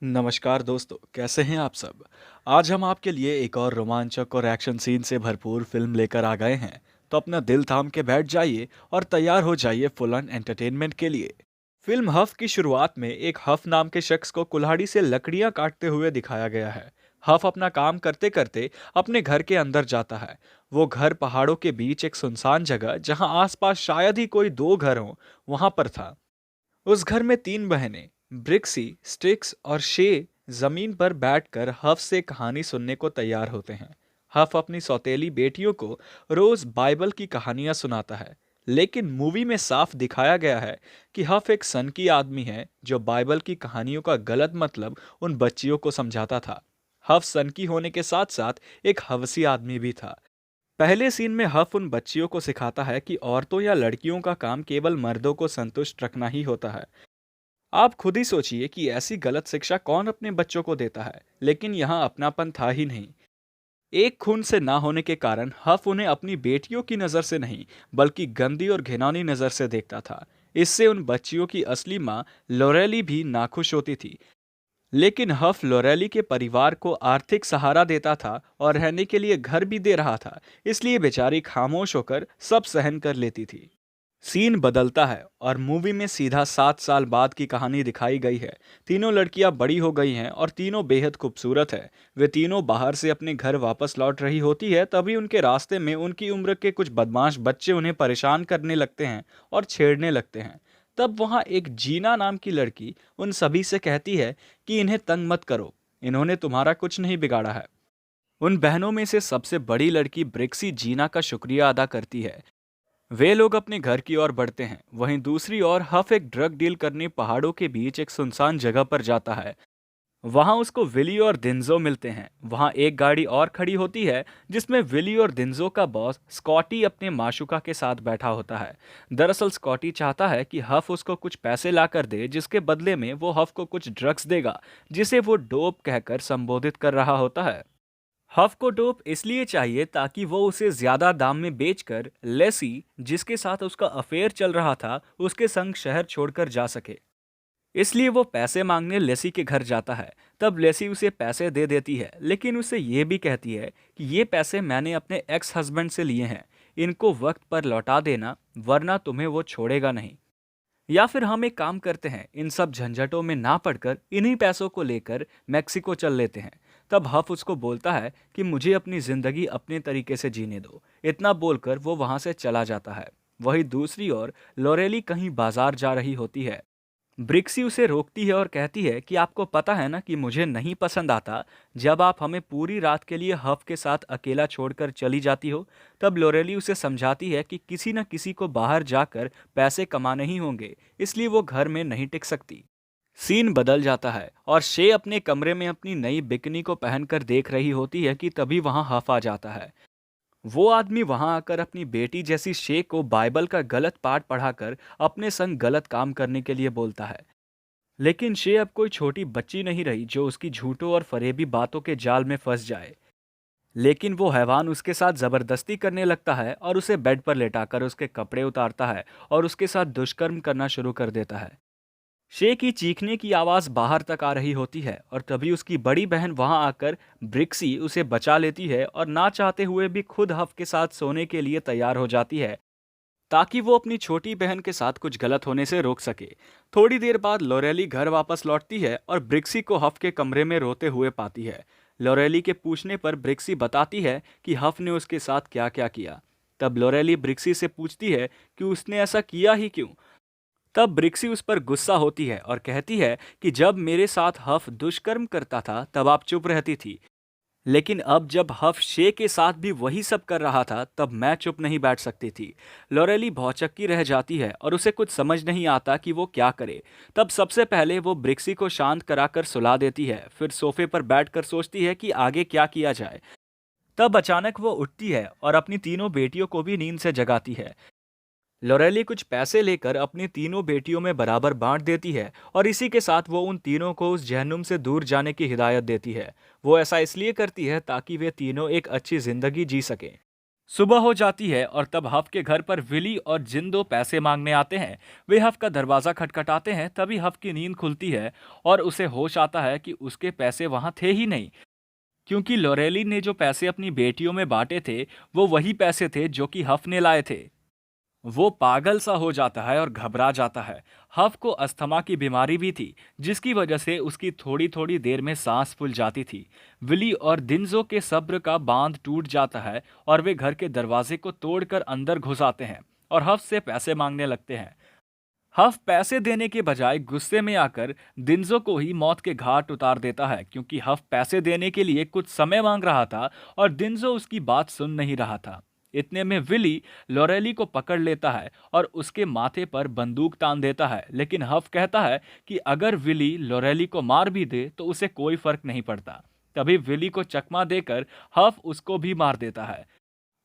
नमस्कार दोस्तों, कैसे हैं आप सब? आज हम आपके लिए एक और रोमांचक और एक्शन सीन से भरपूर फिल्म लेकर आ गए हैं। तो अपना दिल थाम के बैठ जाइए और तैयार हो जाइए फुल ऑन एंटरटेनमेंट के लिए। फिल्म हफ की शुरुआत में एक हफ नाम के शख्स को कुल्हाड़ी से लकड़ियां काटते हुए दिखाया गया है। हफ अपना काम करते करते अपने घर के अंदर जाता है। वो घर पहाड़ों के बीच एक सुनसान जगह, जहां आसपास शायद ही कोई दो घर हों, वहां पर था। उस घर में तीन बहनें, ब्रिक्सी, स्टिक्स और शे, जमीन पर बैठकर हफ से कहानी सुनने को तैयार होते हैं। हफ अपनी सौतेली बेटियों को रोज बाइबल की कहानियां सुनाता है। लेकिन मूवी में साफ दिखाया गया है कि हफ एक सनकी आदमी है जो बाइबल की कहानियों का गलत मतलब उन बच्चियों को समझाता था। हफ सनकी होने के साथ साथ एक हवसी आदमी भी था। पहले सीन में हफ उन बच्चियों को सिखाता है कि औरतों या लड़कियों का काम केवल मर्दों को संतुष्ट रखना ही होता है। आप खुद ही सोचिए कि ऐसी गलत शिक्षा कौन अपने बच्चों को देता है, लेकिन यहाँ अपनापन था ही नहीं। एक खून से ना होने के कारण हफ उन्हें अपनी बेटियों की नज़र से नहीं, बल्कि गंदी और घिनौनी नज़र से देखता था। इससे उन बच्चियों की असली माँ लोरेली भी नाखुश होती थी। लेकिन हफ लोरेली के परिवार को आर्थिक सहारा देता था और रहने के लिए घर भी दे रहा था, इसलिए बेचारी खामोश होकर सब सहन कर लेती थी। सीन बदलता है और मूवी में सीधा 7 साल बाद की कहानी दिखाई गई है। तीनों लड़कियां बड़ी हो गई हैं और तीनों बेहद खूबसूरत है। वे तीनों बाहर से अपने घर वापस लौट रही होती है, तभी उनके रास्ते में उनकी उम्र के कुछ बदमाश बच्चे उन्हें परेशान करने लगते हैं और छेड़ने लगते हैं। तब वहां एक जीना नाम की लड़की उन सभी से कहती है कि इन्हें तंग मत करो, इन्होंने तुम्हारा कुछ नहीं बिगाड़ा है। उन बहनों में से सबसे बड़ी लड़की ब्रिक्सी जीना का शुक्रिया अदा करती है। वे लोग अपने घर की ओर बढ़ते हैं। वहीं दूसरी ओर हफ एक ड्रग डील करने पहाड़ों के बीच एक सुनसान जगह पर जाता है। वहां उसको विली और दिंजो मिलते हैं। वहां एक गाड़ी और खड़ी होती है जिसमें विली और दिंजो का बॉस स्कॉटी अपने माशुका के साथ बैठा होता है। दरअसल स्कॉटी चाहता है कि हफ उसको कुछ पैसे लाकर दे, जिसके बदले में वो हफ को कुछ ड्रग्स देगा, जिसे वो डोप कहकर संबोधित कर रहा होता है। हफ को डोप इसलिए चाहिए ताकि वो उसे ज्यादा दाम में बेचकर लेसी, जिसके साथ उसका अफेयर चल रहा था, उसके संग शहर छोड़कर जा सके। इसलिए वो पैसे मांगने लेसी के घर जाता है। तब लेसी उसे पैसे दे देती है, लेकिन उसे ये भी कहती है कि ये पैसे मैंने अपने एक्स हस्बैंड से लिए हैं, इनको वक्त पर लौटा देना, वरना तुम्हें वो छोड़ेगा नहीं। या फिर हम एक काम करते हैं, इन सब झंझटों में ना पड़कर इन्हीं पैसों को लेकर मैक्सिको चल लेते हैं। तब हफ उसको बोलता है कि मुझे अपनी जिंदगी अपने तरीके से जीने दो। इतना बोलकर वो वहां से चला जाता है। वहीं दूसरी ओर लोरेली कहीं बाजार जा रही होती है। ब्रिक्सी उसे रोकती है और कहती है कि आपको पता है ना कि मुझे नहीं पसंद आता जब आप हमें पूरी रात के लिए हफ के साथ अकेला छोड़कर चली जाती हो। तब लोरेली उसे समझाती है कि किसी न किसी को बाहर जाकर पैसे कमाने ही होंगे, इसलिए वो घर में नहीं टिक सकती। सीन बदल जाता है और शे अपने कमरे में अपनी नई बिकनी को पहनकर देख रही होती है कि तभी वहां हफ आ जाता है। वो आदमी वहां आकर अपनी बेटी जैसी शे को बाइबल का गलत पाठ पढ़ाकर अपने संग गलत काम करने के लिए बोलता है। लेकिन शे अब कोई छोटी बच्ची नहीं रही जो उसकी झूठों और फरेबी बातों के जाल में फंस जाए। लेकिन वो हैवान उसके साथ जबरदस्ती करने लगता है और उसे बेड पर लेटाकर उसके कपड़े उतारता है और उसके साथ दुष्कर्म करना शुरू कर देता है। शे की चीखने की आवाज बाहर तक आ रही होती है और तभी उसकी बड़ी बहन वहां आकर ब्रिक्सी उसे बचा लेती है और ना चाहते हुए भी खुद हफ के साथ सोने के लिए तैयार हो जाती है, ताकि वो अपनी छोटी बहन के साथ कुछ गलत होने से रोक सके। थोड़ी देर बाद लोरेली घर वापस लौटती है और ब्रिक्सी को हफ के कमरे में रोते हुए पाती है। लोरेली के पूछने पर ब्रिक्सी बताती है कि हफ ने उसके साथ क्या क्या किया। तब लोरेली ब्रिक्सी से पूछती है कि उसने ऐसा किया ही क्यों। तब ब्रिक्सी उस पर गुस्सा होती है और कहती है कि जब मेरे साथ हफ दुष्कर्म करता था तब आप चुप रहती थी, लेकिन अब जब हफ शे के साथ भी वही सब कर रहा था तब मैं चुप नहीं बैठ सकती थी। लोरेली भौचक्की रह जाती है और उसे कुछ समझ नहीं आता कि वो क्या करे। तब सबसे पहले वो ब्रिक्सी को शांत कराकर सुला देती है, फिर सोफे पर बैठकर सोचती है कि आगे क्या किया जाए। तब अचानक वो उठती है और अपनी तीनों बेटियों को भी नींद से जगाती है। लोरेली कुछ पैसे लेकर अपनी तीनों बेटियों में बराबर बांट देती है और इसी के साथ वो उन तीनों को उस जहन्नुम से दूर जाने की हिदायत देती है। वो ऐसा इसलिए करती है ताकि वे तीनों एक अच्छी जिंदगी जी सकें। सुबह हो जाती है और तब हफ के घर पर विली और जिंदो पैसे मांगने आते हैं। वे हफ का दरवाजा खटखटाते हैं, तभी हफ की नींद खुलती है और उसे होश आता है कि उसके पैसे वहां थे ही नहीं, क्योंकि लोरेली ने जो पैसे अपनी बेटियों में बांटे थे वो वही पैसे थे जो कि हफ ने लाए थे। वो पागल सा हो जाता है और घबरा जाता है। हफ को अस्थमा की बीमारी भी थी, जिसकी वजह से उसकी थोड़ी थोड़ी देर में सांस फूल जाती थी। विली और दिंजो के सब्र का बांध टूट जाता है और वे घर के दरवाजे को तोड़कर अंदर घुस आते हैं और हफ से पैसे मांगने लगते हैं। हफ पैसे देने के बजाय गुस्से में आकर दिंजो को ही मौत के घाट उतार देता है, क्योंकि हफ पैसे देने के लिए कुछ समय मांग रहा था और दिंजो उसकी बात सुन नहीं रहा था। इतने में विली लोरेली को पकड़ लेता है और उसके माथे पर बंदूक तान देता है, लेकिन हफ कहता है कि अगर विली लोरेली को मार भी दे तो उसे कोई फर्क नहीं पड़ता। तभी विली को चकमा देकर हफ उसको भी मार देता है।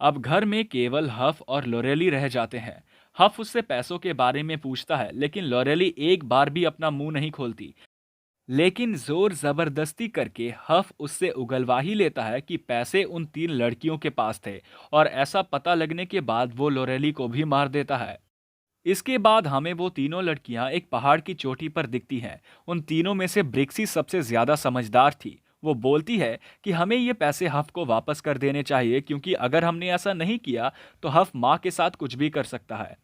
अब घर में केवल हफ और लोरेली रह जाते हैं। हफ उससे पैसों के बारे में पूछता है, लेकिन लोरेली एक बार भी अपना मुंह नहीं खोलती। लेकिन जोर जबरदस्ती करके हफ उससे उगलवा ही लेता है कि पैसे उन 3 लड़कियों के पास थे, और ऐसा पता लगने के बाद वो लोरेली को भी मार देता है। इसके बाद हमें वो तीनों लड़कियां एक पहाड़ की चोटी पर दिखती हैं। उन तीनों में से ब्रिक्सी सबसे ज्यादा समझदार थी। वो बोलती है कि हमें ये पैसे हफ को वापस कर देने चाहिए, क्योंकि अगर हमने ऐसा नहीं किया तो हफ माँ के साथ कुछ भी कर सकता है।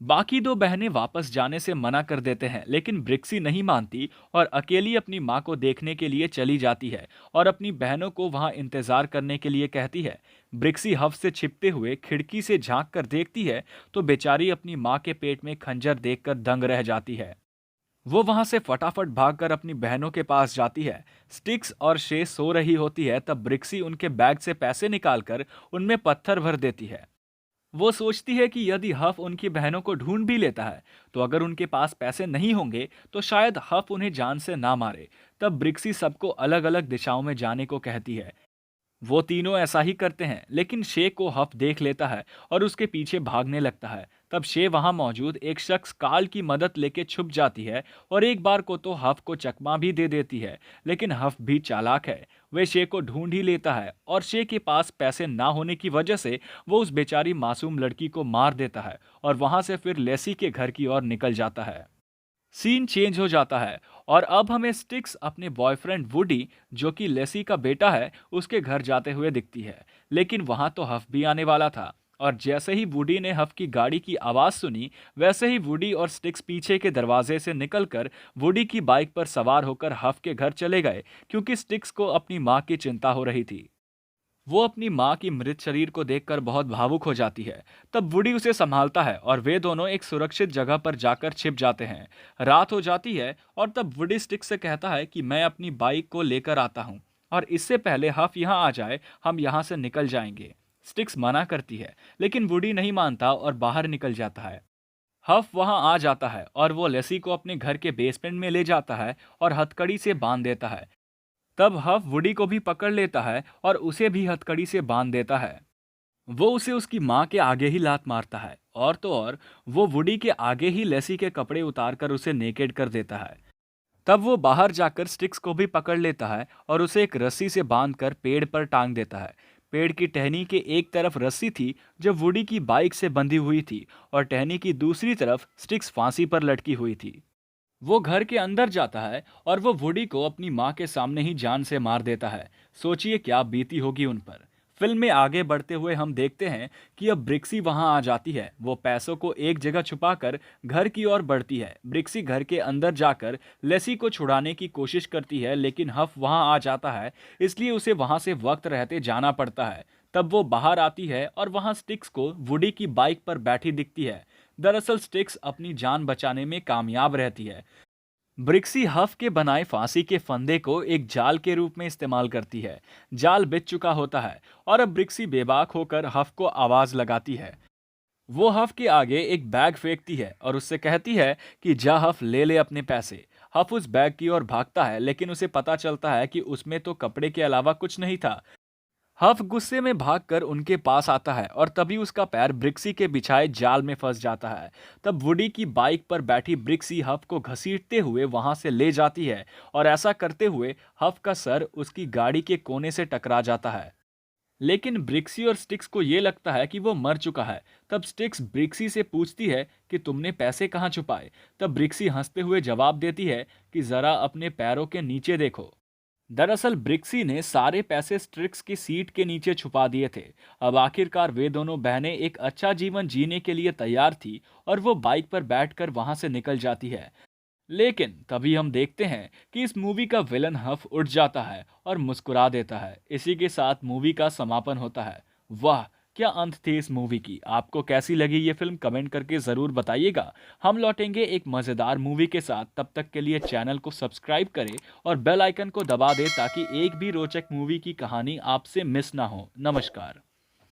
बाकी दो बहनें वापस जाने से मना कर देते हैं, लेकिन ब्रिक्सी नहीं मानती और अकेली अपनी माँ को देखने के लिए चली जाती है और अपनी बहनों को वहां इंतजार करने के लिए कहती है। ब्रिक्सी हफ से छिपते हुए खिड़की से झांक कर देखती है तो बेचारी अपनी माँ के पेट में खंजर देखकर दंग रह जाती है। वो वहां से फटाफट भागकर अपनी बहनों के पास जाती है। स्टिक्स और शे सो रही होती है, तब ब्रिक्सी उनके बैग से पैसे निकालकर उनमें पत्थर भर देती है। वो सोचती है कि यदि हफ उनकी बहनों को ढूंढ भी लेता है तो अगर उनके पास पैसे नहीं होंगे तो शायद हफ उन्हें जान से ना मारे। तब ब्रिक्सी सबको अलग अलग दिशाओं में जाने को कहती है। वो तीनों ऐसा ही करते हैं, लेकिन शे को हफ देख लेता है और उसके पीछे भागने लगता है। तब शे वहां मौजूद एक शख्स काल की मदद लेके छुप जाती है और एक बार को तो हफ को चकमा भी दे देती है, लेकिन हफ भी चालाक है। वे शे को ढूंढ ही लेता है और शे के पास पैसे ना होने की वजह से वो उस बेचारी मासूम लड़की को मार देता है और वहां से फिर लेसी के घर की ओर निकल जाता है। सीन चेंज हो जाता है और अब हमें स्टिक्स अपने बॉयफ्रेंड वुडी, जो कि लेसी का बेटा है, उसके घर जाते हुए दिखती है। लेकिन वहां तो हफ भी आने वाला था और जैसे ही वुडी ने हफ की गाड़ी की आवाज सुनी, वैसे ही वुडी और स्टिक्स पीछे के दरवाजे से निकलकर वुडी की बाइक पर सवार होकर हफ के घर चले गए, क्योंकि स्टिक्स को अपनी माँ की चिंता हो रही थी। वो अपनी माँ की मृत शरीर को देखकर बहुत भावुक हो जाती है। तब वुडी उसे संभालता है और वे दोनों एक सुरक्षित जगह पर जाकर छिप जाते हैं। रात हो जाती है और तब वुडी स्टिक्स से कहता है कि मैं अपनी बाइक को लेकर आता हूँ और इससे पहले हफ यहाँ आ जाए हम यहाँ से निकल जाएंगे। स्टिक्स मना करती है, लेकिन वुडी नहीं मानता और बाहर निकल जाता है। हफ वहां आ जाता है और वो लेसी को अपने घर के बेसमेंट में ले जाता है और हथकड़ी से बांध देता है। तब हफ वुडी को भी पकड़ लेता है और उसे भी हथकड़ी से बांध देता है। वो उसे उसकी माँ के आगे ही लात मारता है, और तो और वो वुडी के आगे ही लेसी के कपड़े उतारकर उसे नेकेड कर देता है। तब वो बाहर जाकर स्टिक्स को भी पकड़ लेता है और उसे एक रस्सी से बांधकर पेड़ पर टांग देता है। पेड़ की टहनी के एक तरफ रस्सी थी जो वुडी की बाइक से बंधी हुई थी और टहनी की दूसरी तरफ स्टिक्स फांसी पर लटकी हुई थी। वो घर के अंदर जाता है और वो वुडी को अपनी माँ के सामने ही जान से मार देता है। सोचिए क्या बीती होगी उन पर। फिल्म में आगे बढ़ते हुए हम देखते हैं कि अब ब्रिक्सी वहां आ जाती है। वो पैसों को एक जगह छुपाकर घर की ओर बढ़ती है। ब्रिक्सी घर के अंदर जाकर लेसी को छुड़ाने की कोशिश करती है, लेकिन हफ वहां आ जाता है, इसलिए उसे वहां से वक्त रहते जाना पड़ता है। तब वो बाहर आती है और वहां स्टिक्स को वुडी की बाइक पर बैठी दिखती है। दरअसल स्टिक्स अपनी जान बचाने में कामयाब रहती है। ब्रिक्सी हफ के बनाए फांसी के फंदे को एक जाल के रूप में इस्तेमाल करती है। जाल बिछ चुका होता है और अब ब्रिक्सी बेबाक होकर हफ को आवाज लगाती है। वो हफ के आगे एक बैग फेंकती है और उससे कहती है कि जा हफ, ले ले अपने पैसे। हफ उस बैग की ओर भागता है, लेकिन उसे पता चलता है कि उसमें तो कपड़े के अलावा कुछ नहीं था। हफ गुस्से में भागकर उनके पास आता है और तभी उसका पैर ब्रिक्सी के बिछाए जाल में फंस जाता है। तब वुडी की बाइक पर बैठी ब्रिक्सी हफ को घसीटते हुए वहां से ले जाती है और ऐसा करते हुए हफ का सर उसकी गाड़ी के कोने से टकरा जाता है। लेकिन ब्रिक्सी और स्टिक्स को ये लगता है कि वो मर चुका है। तब स्टिक्स ब्रिक्सी से पूछती है कि तुमने पैसे कहाँ छुपाए। तब ब्रिक्सी हंसते हुए जवाब देती है कि जरा अपने पैरों के नीचे देखो। दरअसल ब्रिक्सी ने सारे पैसे स्ट्रिक्स की सीट के नीचे छुपा दिए थे। अब आखिरकार वे दोनों बहनें एक अच्छा जीवन जीने के लिए तैयार थी और वो बाइक पर बैठकर वहां से निकल जाती है। लेकिन तभी हम देखते हैं कि इस मूवी का विलन हफ उठ जाता है और मुस्कुरा देता है। इसी के साथ मूवी का समापन होता है। वाह, क्या अंत थी इस मूवी की। आपको कैसी लगी ये फिल्म कमेंट करके ज़रूर बताइएगा। हम लौटेंगे एक मज़ेदार मूवी के साथ। तब तक के लिए चैनल को सब्सक्राइब करें और बेल आइकन को दबा दें ताकि एक भी रोचक मूवी की कहानी आपसे मिस ना हो। नमस्कार।